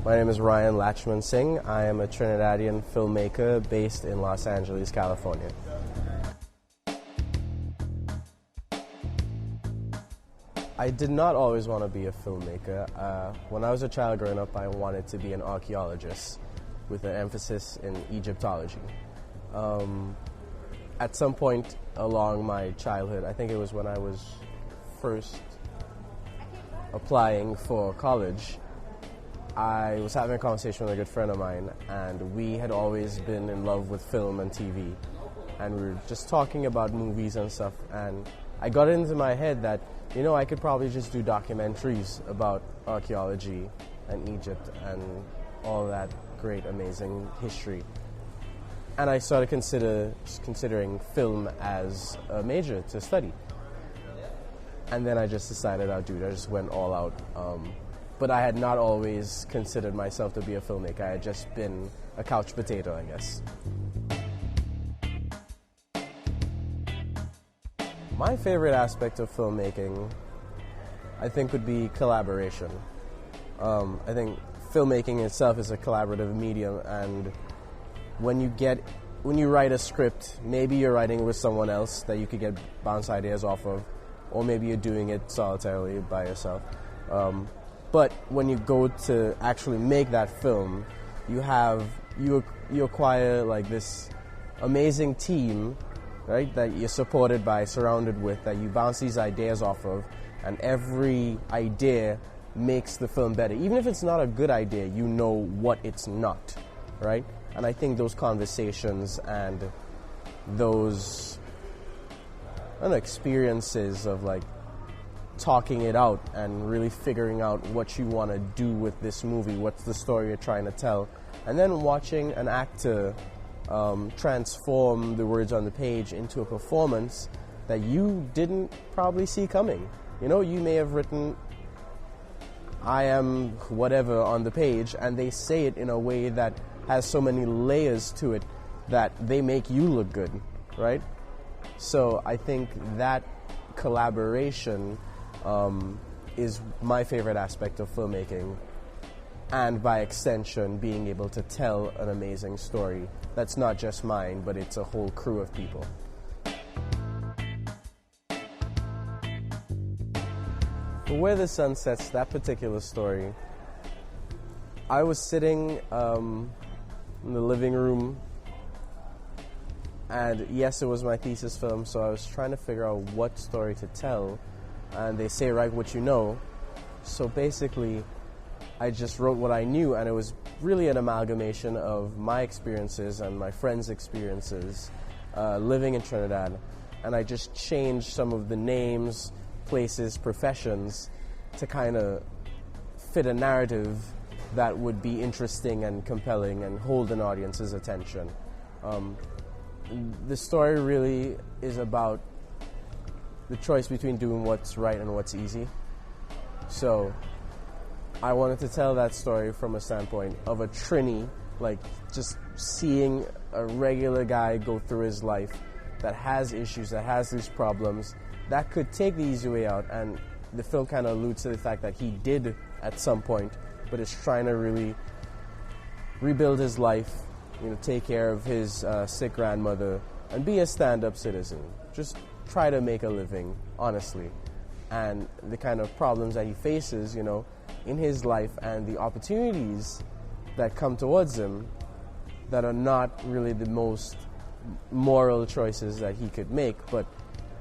My name is Ryan Latchmansingh. I am a Trinidadian filmmaker based in Los Angeles, California. I did not always want to be a filmmaker. When I was a child growing up, I wanted to be an archaeologist with an emphasis in Egyptology. At some point along my childhood, I think it was when I was first applying for college, I was having a conversation with a good friend of mine, and we had always been in love with film and TV, and we were just talking about movies and stuff, and I got it into my head that, you know, I could probably just do documentaries about archaeology and Egypt and all that great, amazing history. And I started considering film as a major to study. And then I just decided I'd do it. I just went all out. But I had not always considered myself to be a filmmaker. I had just been a couch potato, I guess. My favorite aspect of filmmaking, I think, would be collaboration. I think filmmaking itself is a collaborative medium, and when you write a script, maybe you're writing with someone else that you could get bounce ideas off of, or maybe you're doing it solitarily by yourself. But when you go to actually make that film, you acquire like this amazing team, right, that you're supported by, surrounded with, that you bounce these ideas off of, and every idea makes the film better. Even if it's not a good idea, you know what it's not, right? And I think those conversations and those experiences of like talking it out and really figuring out what you want to do with this movie, what's the story you're trying to tell, and then watching an actor transform the words on the page into a performance that you didn't probably see coming. You know, you may have written, I am whatever on the page, and they say it in a way that has so many layers to it that they make you look good, right? So I think that collaboration is my favorite aspect of filmmaking, and by extension, being able to tell an amazing story that's not just mine, but it's a whole crew of people. For Where the Sun Sets, that particular story, I was sitting in the living room, and yes, it was my thesis film, so I was trying to figure out what story to tell, and they say write what you know. So basically, I just wrote what I knew, and it was really an amalgamation of my experiences and my friends' experiences living in Trinidad, and I just changed some of the names, places, professions to kind of fit a narrative that would be interesting and compelling and hold an audience's attention. The story really is about the choice between doing what's right and what's easy. So I wanted to tell that story from a standpoint of a Trini, like just seeing a regular guy go through his life that has issues, that has these problems, that could take the easy way out. And the film kind of alludes to the fact that he did at some point, but is trying to really rebuild his life, you know, take care of his sick grandmother, and be a stand-up citizen. Just try to make a living, honestly. And the kind of problems that he faces, you know, in his life, and the opportunities that come towards him that are not really the most moral choices that he could make, but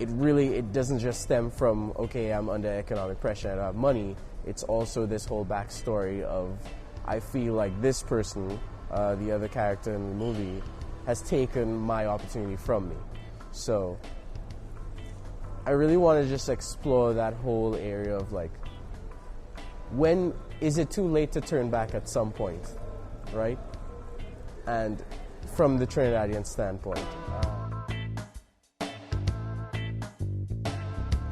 it doesn't just stem from, okay, I'm under economic pressure, I don't have money. It's also this whole backstory of, I feel like this person, the other character in the movie, has taken my opportunity from me. So I really want to just explore that whole area of like, when is it too late to turn back at some point, right? And from the Trinidadian standpoint.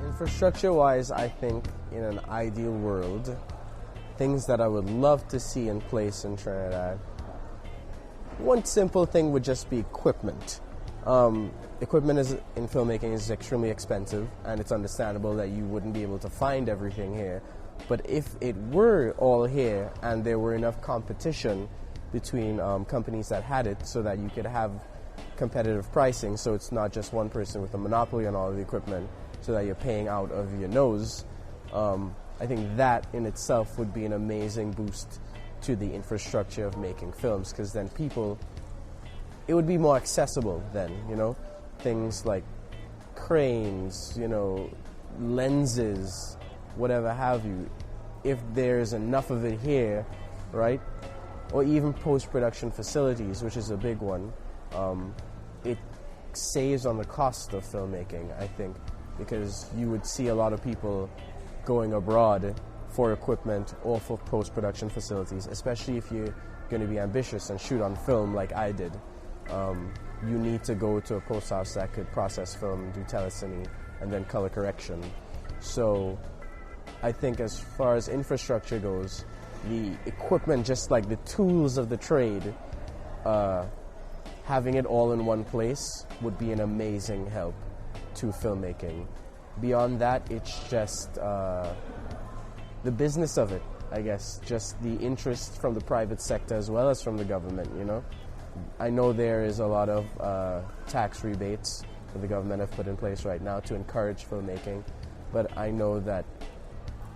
Infrastructure-wise, I think in an ideal world, things that I would love to see in place in Trinidad, one simple thing would just be equipment. Equipment in filmmaking is extremely expensive, and it's understandable that you wouldn't be able to find everything here. But if it were all here and there were enough competition between companies that had it so that you could have competitive pricing, so it's not just one person with a monopoly on all of the equipment, so that you're paying out of your nose, I think that in itself would be an amazing boost to the infrastructure of making films, because then it would be more accessible then, things like cranes, lenses, whatever have you. If there's enough of it here, right, or even post-production facilities, which is a big one, it saves on the cost of filmmaking, I think, because you would see a lot of people going abroad for equipment or for post-production facilities, especially if you're going to be ambitious and shoot on film like I did. You need to go to a post house that could process film, do telecine, and then color correction. So I think as far as infrastructure goes, the equipment, just like the tools of the trade, having it all in one place would be an amazing help to filmmaking. Beyond that, it's just the business of it, I guess, just the interest from the private sector as well as from the government, I know there is a lot of tax rebates that the government have put in place right now to encourage filmmaking, but I know that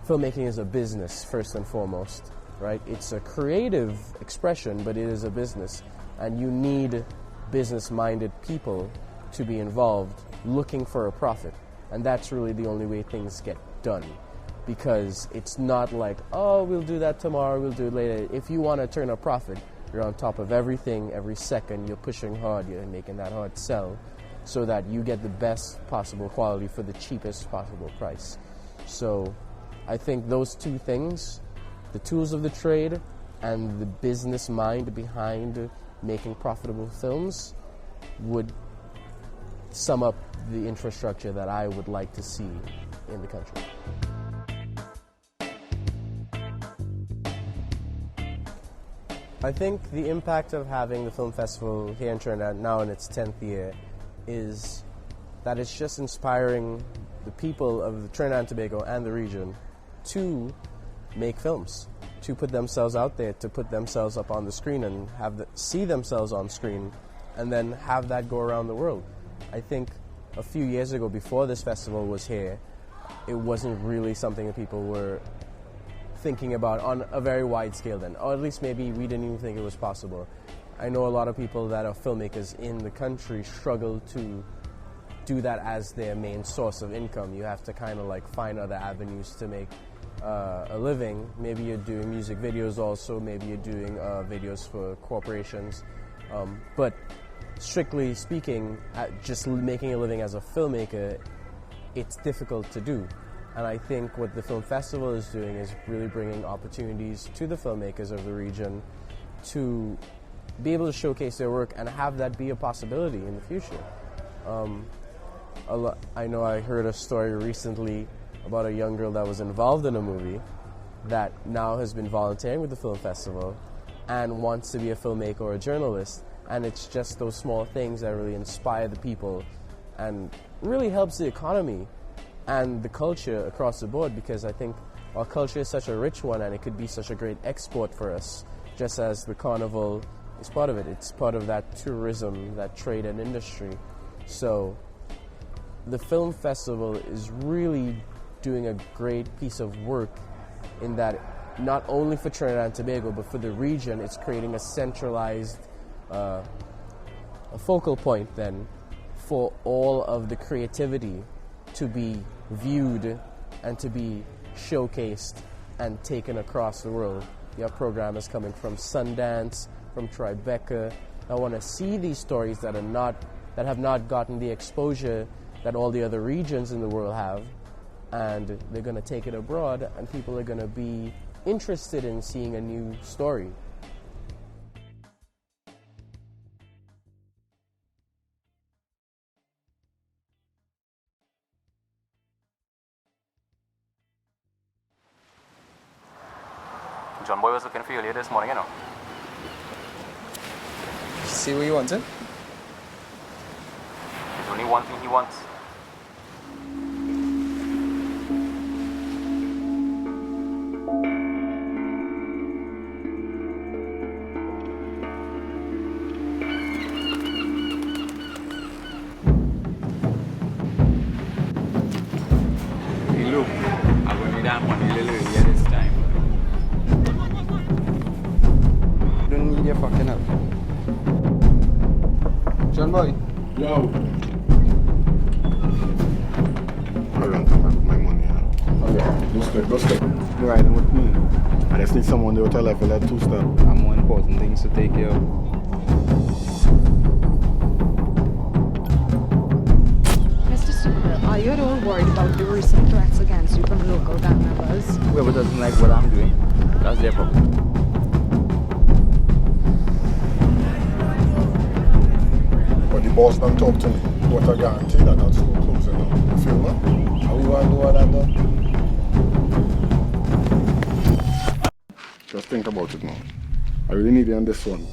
filmmaking is a business first and foremost, right? It's a creative expression, but it is a business, and you need business-minded people to be involved looking for a profit, and that's really the only way things get done, because it's not like, oh, we'll do that tomorrow, we'll do it later. If you want to turn a profit, you're on top of everything, every second, you're pushing hard, you're making that hard sell so that you get the best possible quality for the cheapest possible price. So I think those two things, the tools of the trade and the business mind behind making profitable films, would sum up the infrastructure that I would like to see in the country. I think the impact of having the film festival here in Trinidad now in its 10th year is that it's just inspiring the people of the Trinidad and Tobago and the region to make films, to put themselves out there, to put themselves up on the screen and see themselves on screen, and then have that go around the world. I think a few years ago, before this festival was here, it wasn't really something that people were thinking about on a very wide scale then, or at least maybe we didn't even think it was possible. I know a lot of people that are filmmakers in the country struggle to do that as their main source of income. You have to kind of like find other avenues to make a living. Maybe you're doing music videos also, maybe you're doing videos for corporations, but strictly speaking, just making a living as a filmmaker, it's difficult to do. And I think what the film festival is doing is really bringing opportunities to the filmmakers of the region to be able to showcase their work and have that be a possibility in the future. I know I heard a story recently about a young girl that was involved in a movie that now has been volunteering with the film festival and wants to be a filmmaker or a journalist. And it's just those small things that really inspire the people and really helps the economy and the culture across the board, because I think our culture is such a rich one and it could be such a great export for us, just as the carnival is part of it. It's part of that tourism, that trade and industry. So the film festival is really doing a great piece of work in that not only for Trinidad and Tobago, but for the region, it's creating a centralized a focal point then for all of the creativity to be viewed and to be showcased and taken across the world. You have programmers coming from Sundance, from Tribeca, that want to see these stories that have not gotten the exposure that all the other regions in the world have, and they're going to take it abroad, and people are going to be interested in seeing a new story. John Boy was looking for you earlier this morning, See what you wanted? There's only one thing he wants. boy. Yo. I run come back with my money, Go step. You're riding with me. I just need someone there with a level at 2 step. I have more important things to take care of. Mr. Stupid, are you at all worried about the recent threats against you from local gang members? Whoever doesn't like what I'm doing, that's their problem. But the boss don't talk to me. What I guarantee that that's so close enough. You feel me? How you want to do all that done? Just think about it now. I really need you on this one.